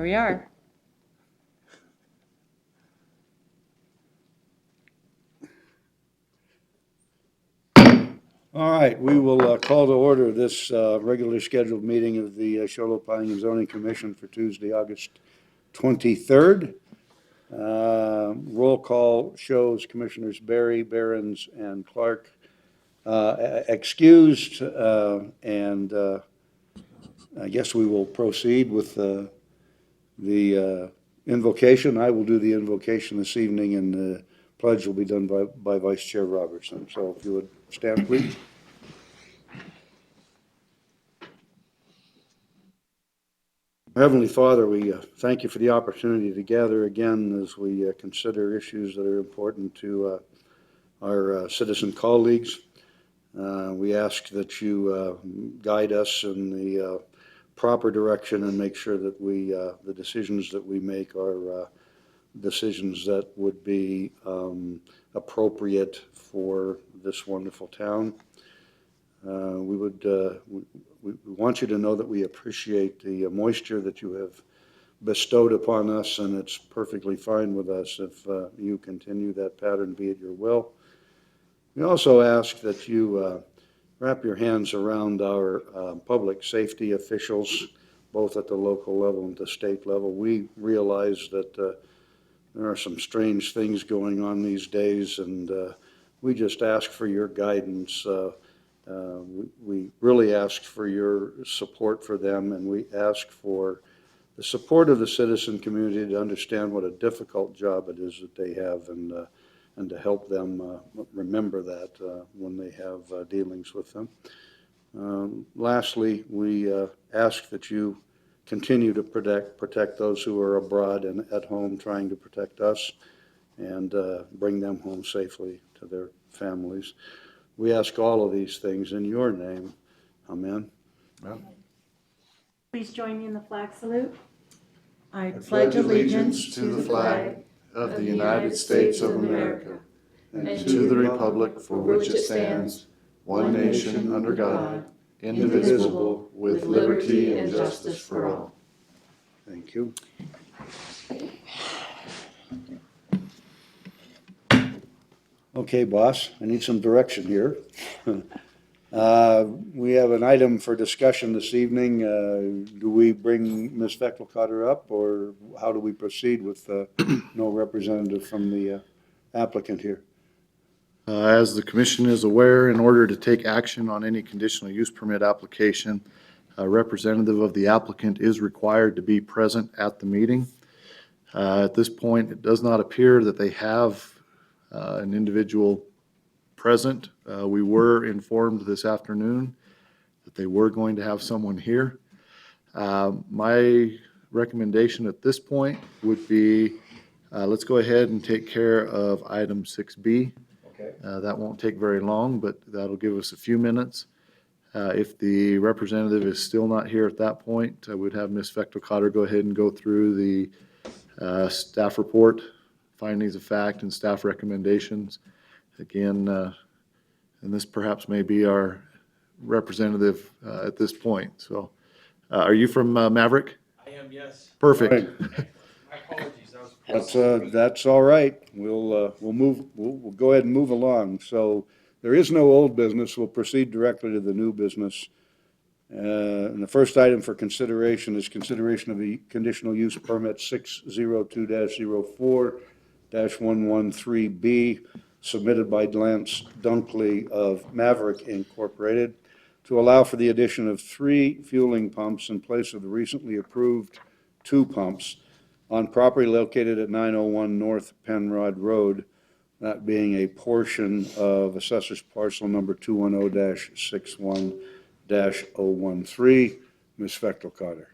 we are. All right, we will call to order this regularly scheduled meeting of the Charlotte Planning and Zoning Commission for Tuesday, August 23rd. Roll call shows Commissioners Berry, Behrens, and Clark excused, and I guess we will proceed with the invocation. I will do the invocation this evening, and the pledge will be done by Vice Chair Robertson. So if you would stand, please. Heavenly Father, we thank you for the opportunity to gather again as we consider issues that are important to our citizen colleagues. We ask that you guide us in the proper direction and make sure that the decisions that we make are decisions that would be appropriate for this wonderful town. We want you to know that we appreciate the moisture that you have bestowed upon us, and it's perfectly fine with us if you continue that pattern, be it your will. We also ask that you wrap your hands around our public safety officials, both at the local level and the state level. We realize that there are some strange things going on these days, and we just ask for your guidance. We really ask for your support for them, and we ask for the support of the citizen community to understand what a difficult job it is that they have, and to help them remember that when they have dealings with them. Lastly, we ask that you continue to protect those who are abroad and at home trying to protect us, and bring them home safely to their families. We ask all of these things in your name. Amen. Amen. Please join me in the flag salute. I pledge allegiance to the flag of the United States of America and to the republic for which it stands, one nation under God, indivisible, with liberty and justice for all. Thank you. Okay, boss, I need some direction here. We have an item for discussion this evening. Do we bring Ms. Veckelcotter up, or how do we proceed with no representative from the applicant here? As the commission is aware, in order to take action on any conditional use permit application, a representative of the applicant is required to be present at the meeting. At this point, it does not appear that they have an individual present. We were informed this afternoon that they were going to have someone here. My recommendation at this point would be, let's go ahead and take care of item 6B. Okay. That won't take very long, but that'll give us a few minutes. If the representative is still not here at that point, I would have Ms. Veckelcotter go ahead and go through the staff report, findings of fact, and staff recommendations. Again, and this perhaps may be our representative at this point. So, are you from Maverick? I am, yes. Perfect. Right. My apologies. That was That's all right. We'll go ahead and move along. So there is no old business. We'll proceed directly to the new business. And the first item for consideration is consideration of the conditional use permit 602-04-113B submitted by Lance Dunkley of Maverick Incorporated to allow for the addition of 3 fueling pumps in place of the recently approved 2 pumps on property located at 901 North Penrod Road, that being a portion of Assessor's Parcel number 210-61-013. Ms. Veckelcotter.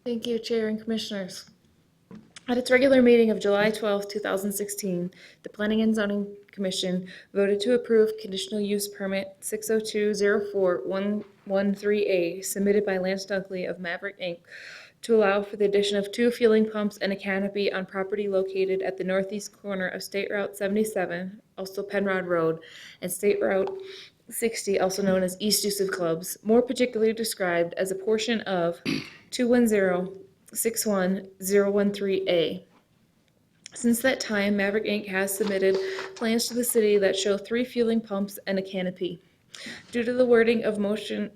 Thank you, Chair and Commissioners. At its regular meeting of July 12, 2016, the Planning and Zoning Commission voted to approve conditional use permit 602-04-113A submitted by Lance Dunkley of Maverick Inc. to allow for the addition of 2 fueling pumps and a canopy on property located at the northeast corner of State Route 77, also Penrod Road, and State Route 60, also known as East Use of Clubs, more particularly described as a portion of 210 61013A. Since that time, Maverick Inc. has submitted plans to the city that show 3 fueling pumps and a canopy. Due to the wording of motion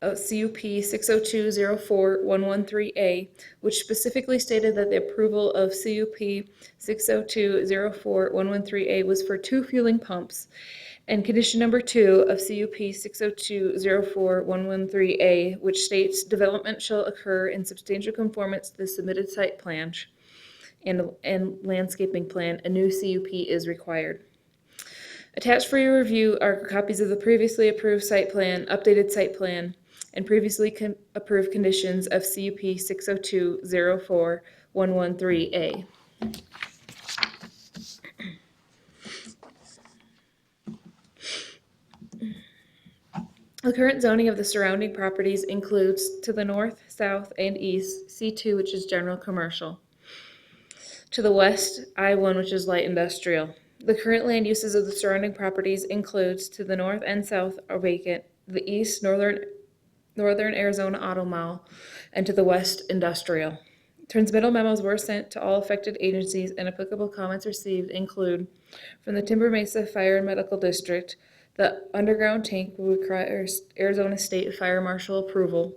of CUP 60204-113A, which specifically stated that the approval of CUP 60204-113A was for 2 fueling pumps, and condition number 2 of CUP 60204-113A, which states development shall occur in substantial conformance to the submitted site plan and landscaping plan, a new CUP is required. Attached for your review are copies of the previously approved site plan, updated site plan, and previously approved conditions of CUP 60204-113A. The current zoning of the surrounding properties includes to the north, south, and east, C2, which is general commercial. To the west, I1, which is light industrial. The current land uses of the surrounding properties includes to the north and south are vacant, the east, northern Arizona Auto Mall, and to the west, industrial. Transmittal memos were sent to all affected agencies, and applicable comments received include from the Timber Mesa Fire and Medical District, the underground tank will require Arizona State Fire Marshal approval.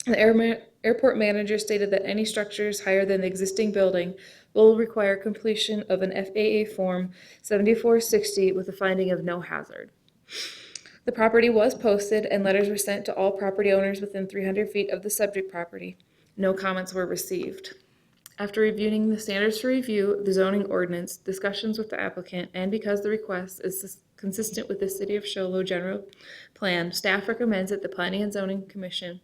The airport manager stated that any structures higher than the existing building will require completion of an FAA Form 7460 with a finding of no hazard. The property was posted and letters were sent to all property owners within 300 feet of the subject property. No comments were received. After reviewing the standards for review, the zoning ordinance, discussions with the applicant, and because the request is consistent with the City of Show Low general plan, staff recommends that the Planning and Zoning Commission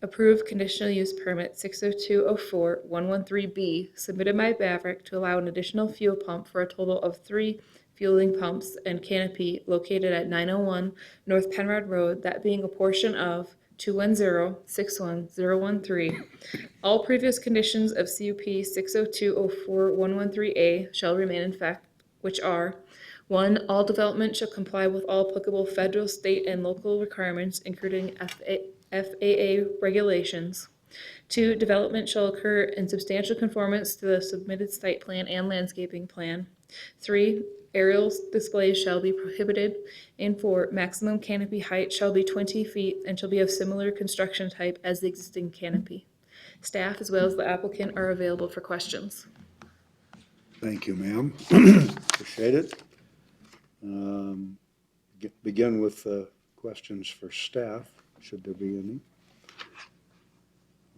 approve conditional use permit 60204-113B submitted by Maverick to allow an additional fuel pump for a total of 3 fueling pumps and canopy located at 901 North Penrod Road, that being a portion of 210-61013. All previous conditions of CUP 60204-113A shall remain in effect, which are: 1. All development shall comply with all applicable federal, state, and local requirements, including FAA regulations. 2. Development shall occur in substantial conformance to the submitted site plan and landscaping plan. 3. Aerial displays shall be prohibited. And 4. Maximum canopy height shall be 20 feet and shall be of similar construction type as the existing canopy. Staff as well as the applicant are available for questions. Thank you, ma'am. Appreciate it. Begin with questions for staff, should there be any.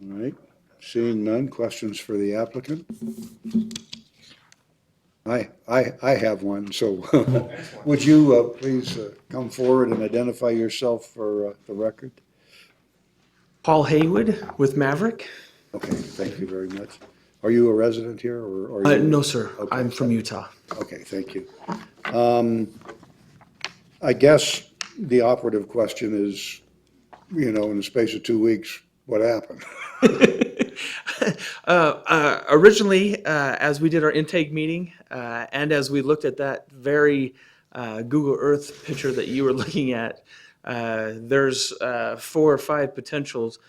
All right, seeing none, questions for the applicant? I have one, so would you please come forward and identify yourself for the record? Paul Haywood with Maverick. Okay, thank you very much. Are you a resident here, or are you? No, sir. Okay. I'm from Utah. Okay, thank you. I guess the operative question is, in the space of 2 weeks, what happened? Originally, as we did our intake meeting, and as we looked at that very Google Earth picture that you were looking at, there's 4 or 5 potentials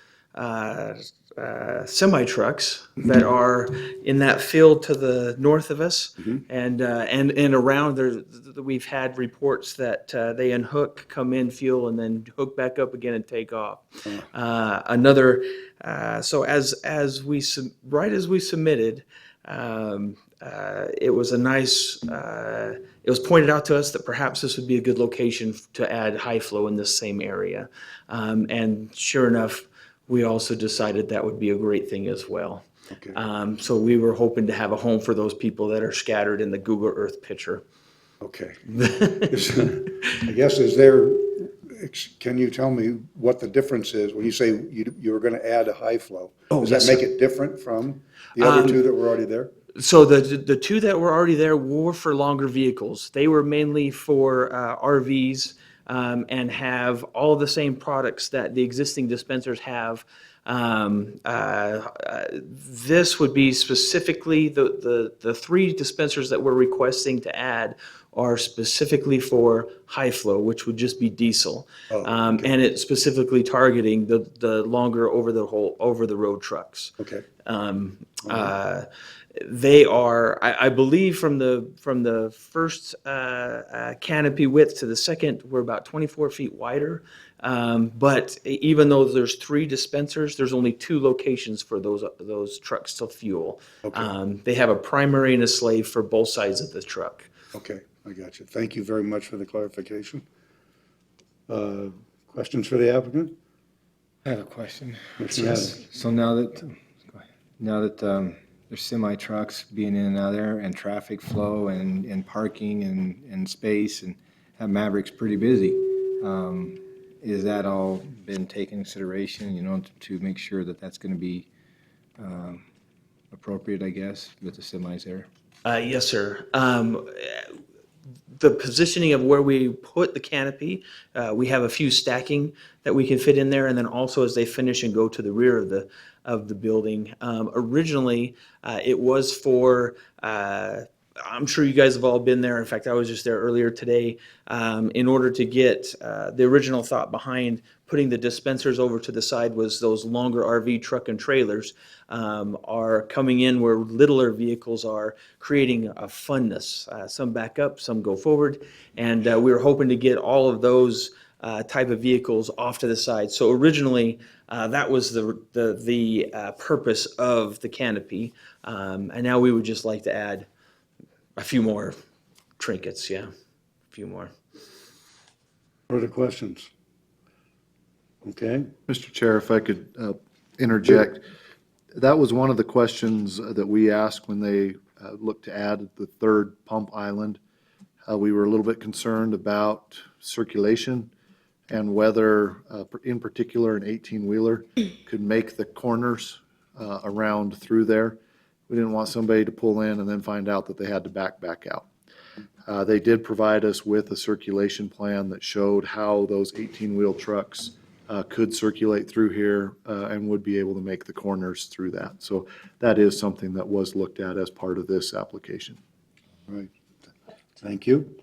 semi-trucks that are in that field to the north of us, and around there. We've had reports that they unhook, come in, fuel, and then hook back up again and take off. So as we submitted, it was a nice. It was pointed out to us that perhaps this would be a good location to add high flow in this same area, and sure enough, we also decided that would be a great thing as well. Okay. So we were hoping to have a home for those people that are scattered in the Google Earth picture. Okay. I guess, can you tell me what the difference is when you say you were going to add a high flow? Does that make it different from the other 2 that were already there? So the 2 that were already there were for longer vehicles. They were mainly for RVs, and have all the same products that the existing dispensers have, This would be specifically, the three dispensers that we're requesting to add are specifically for high flow, which would just be diesel. And it's specifically targeting the longer over the road trucks. Okay. They are, I believe from the first canopy width to the second, we're about 24 feet wider. But even though there's three dispensers, there's only two locations for those trucks to fuel. They have a primary and a slave for both sides of the truck. Okay, I got you. Thank you very much for the clarification. Questions for the applicant? I have a question. Commissioner Adams? So now that there's semi trucks being in and out of there and traffic flow and parking and space and have Maverick's pretty busy, is that all been taken into consideration, to make sure that that's going to be appropriate, I guess, with the semis there? Yes, sir. The positioning of where we put the canopy, we have a few stacking that we can fit in there, and then also as they finish and go to the rear of the building. Originally, it was for, I'm sure you guys have all been there. In fact, I was just there earlier today. In order to get the original thought behind putting the dispensers over to the side was those longer RV truck and trailers are coming in where littler vehicles are, creating a funness. Some back up, some go forward, and we were hoping to get all of those type of vehicles off to the side. So originally, that was the purpose of the canopy, and now we would just like to add a few more trinkets, a few more. Further questions? Okay, Mr. Chair, if I could interject, that was one of the questions that we asked when they looked to add the third pump island. We were a little bit concerned about circulation and whether, in particular, an 18-wheeler could make the corners around through there. We didn't want somebody to pull in and then find out that they had to back out. They did provide us with a circulation plan that showed how those 18-wheel trucks could circulate through here and would be able to make the corners through that. So that is something that was looked at as part of this application. all right. Thank you.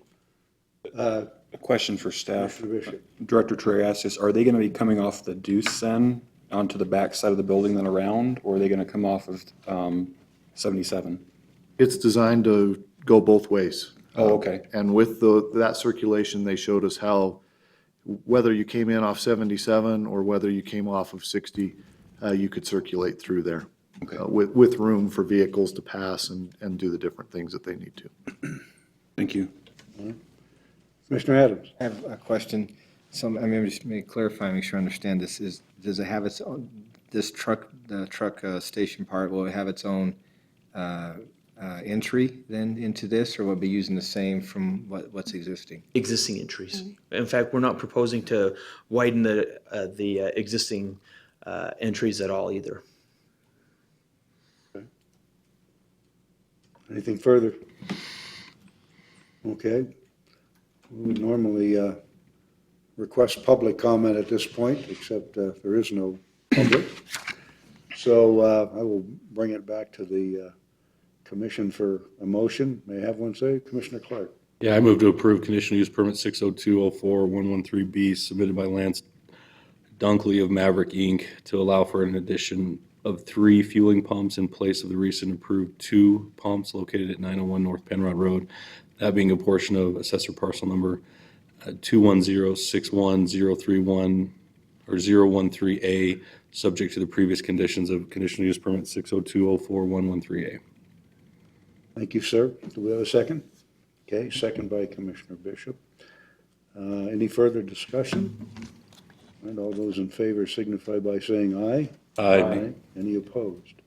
A question for staff. Commissioner Bishop. Director Terry asked this, are they going to be coming off the deuce then onto the back side of the building then around, or are they going to come off of 77? It's designed to go both ways. Oh, okay. And with that circulation, they showed us how, whether you came in off 77 or whether you came off of 60, you could circulate through there. Okay. With room for vehicles to pass and do the different things that they need to. Thank you. Commissioner Adams? I have a question. Just may clarify, make sure I understand this. Does it have its own, the truck station part, will it have its own entry then into this, or will it be using the same from what's existing? Existing entries. In fact, we're not proposing to widen the existing entries at all either. Anything further? Okay. We would normally request public comment at this point, except there is no public. So I will bring it back to the commission for a motion. May I have one say? Commissioner Clark. Yeah, I move to approve conditional use permit 60204-113B submitted by Lance Dunkley of Maverick Inc. to allow for an addition of 3 fueling pumps in place of the recent approved 2 pumps located at 901 North Penrod Road, that being a portion of assessor parcel number 21061-031 or 013A, subject to the previous conditions of conditional use permit 60204-113A. Thank you, sir. Do we have a second? Okay, second by Commissioner Bishop. Any further discussion? And all those in favor signify by saying aye. Aye. Any opposed?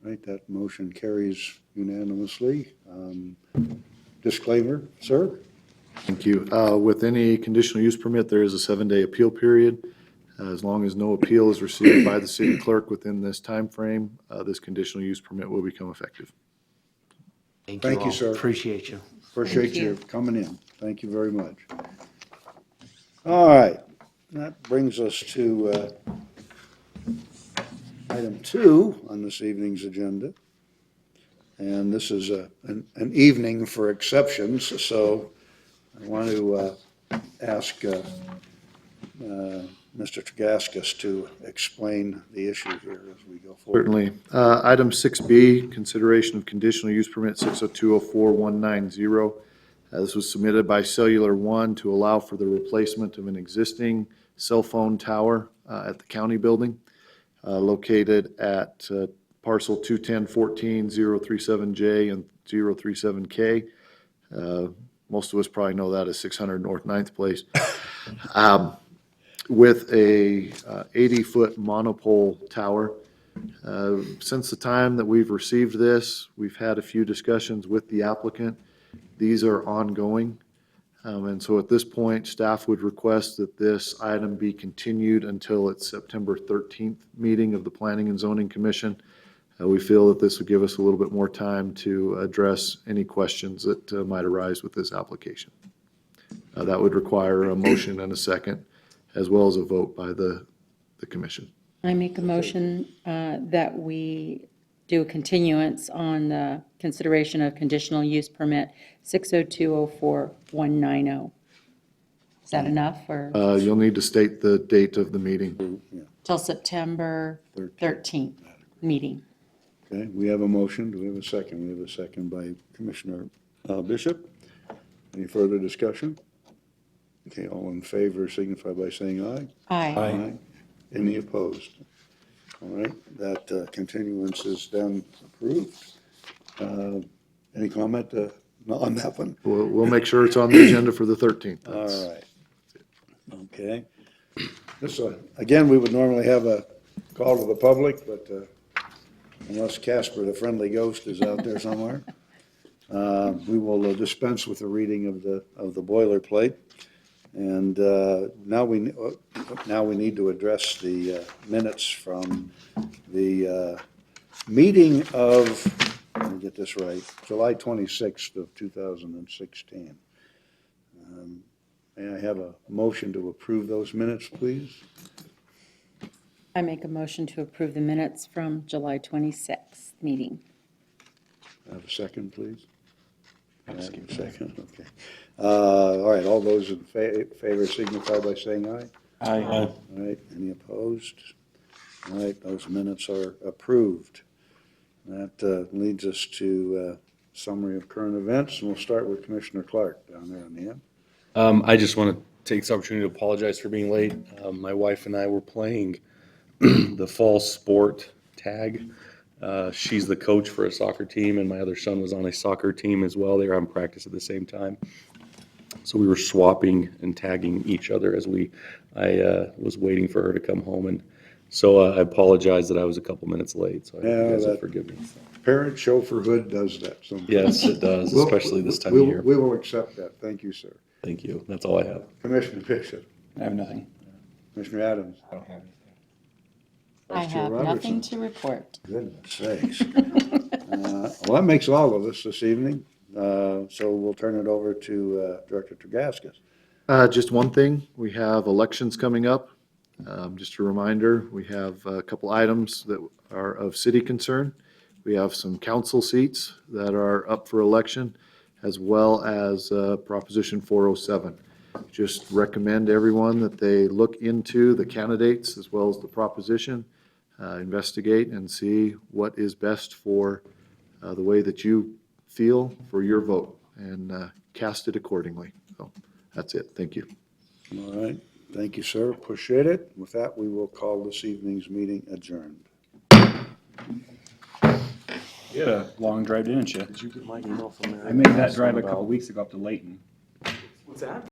Right, that motion carries unanimously. Disclaimer, sir? Thank you. With any conditional use permit, there is a 7-day appeal period. As long as no appeal is received by the city clerk within this time frame, this conditional use permit will become effective. Thank you, all. sir. Appreciate you. Appreciate you coming in. Thank you very much. All right, that brings us to item 2 on this evening's agenda. And this is an evening for exceptions, so I want to ask Mr. Tregaskis to explain the issue here as we go forward. Certainly. Item 6B, consideration of conditional use permit 60204-190. This was submitted by Cellular One to allow for the replacement of an existing cell phone tower at the county building located at parcel 210-14-037J and 037K. Most of us probably know that as 600 North 9th Place. With a 80-foot monopole tower. Since the time that we've received this, we've had a few discussions with the applicant. These are ongoing. And so at this point, staff would request that this item be continued until its September 13th meeting of the Planning and Zoning Commission. We feel that this would give us a little bit more time to address any questions that might arise with this application. That would require a motion and a second, as well as a vote by the commission. I make a motion that we do a continuance on the consideration of conditional use permit 60204-190. Is that enough, or You'll need to state the date of the meeting. till September 13th meeting? Okay, we have a motion. Do we have a second? We have a second by Commissioner Bishop. Any further discussion? Okay, all in favor signify by saying aye. Aye. Any opposed? All right, that continuance is then approved. Any comment on that one? We'll make sure it's on the agenda for the 13th. All right. Okay. This, again, we would normally have a call to the public, but unless Casper, the friendly ghost, is out there somewhere, we will dispense with the reading of the boilerplate. And now we need to address the minutes from the meeting of, let me get this right, July 26th of 2016. May I have a motion to approve those minutes, please? I make a motion to approve the minutes from July 26th meeting. Have a second, please? Second, okay. All right, all those in favor signify by saying aye. Aye. All right, any opposed? All right, those minutes are approved. That leads us to summary of current events, and we'll start with Commissioner Clark down there on the end. I just want to take this opportunity to apologize for being late. My wife and I were playing the fall sport tag. She's the coach for a soccer team, and my other son was on a soccer team as well. They were on practice at the same time. So we were swapping and tagging each other as I was waiting for her to come home. And so I apologize that I was a couple minutes late, so I hope you guys will forgive me. Parent chauffeurhood does that sometimes. Yes, it does, We'll- especially this time we of will- year. We will accept that. Thank you, sir. Thank you. That's all I have. Commissioner Bishop, I have nothing. Commissioner Adams. I don't have anything. I Vice Chair have Robertson. nothing to report. Goodness sakes. Well, that makes all of us this evening, so we'll turn it over to Director Tregaskis. Just one thing, we have elections coming up. Just a reminder, we have a couple items that are of city concern. We have some council seats that are up for election, as well as Proposition 407. Just recommend everyone that they look into the candidates as well as the proposition, investigate and see what is best for the way that you feel for your vote, and cast it accordingly. So that's it. Thank you. All right, thank you, sir. Appreciate it. With that, we will call this evening's meeting adjourned. You had a long drive, didn't you? Did you get my email from there? I made that drive a couple weeks ago up to Layton. What's that?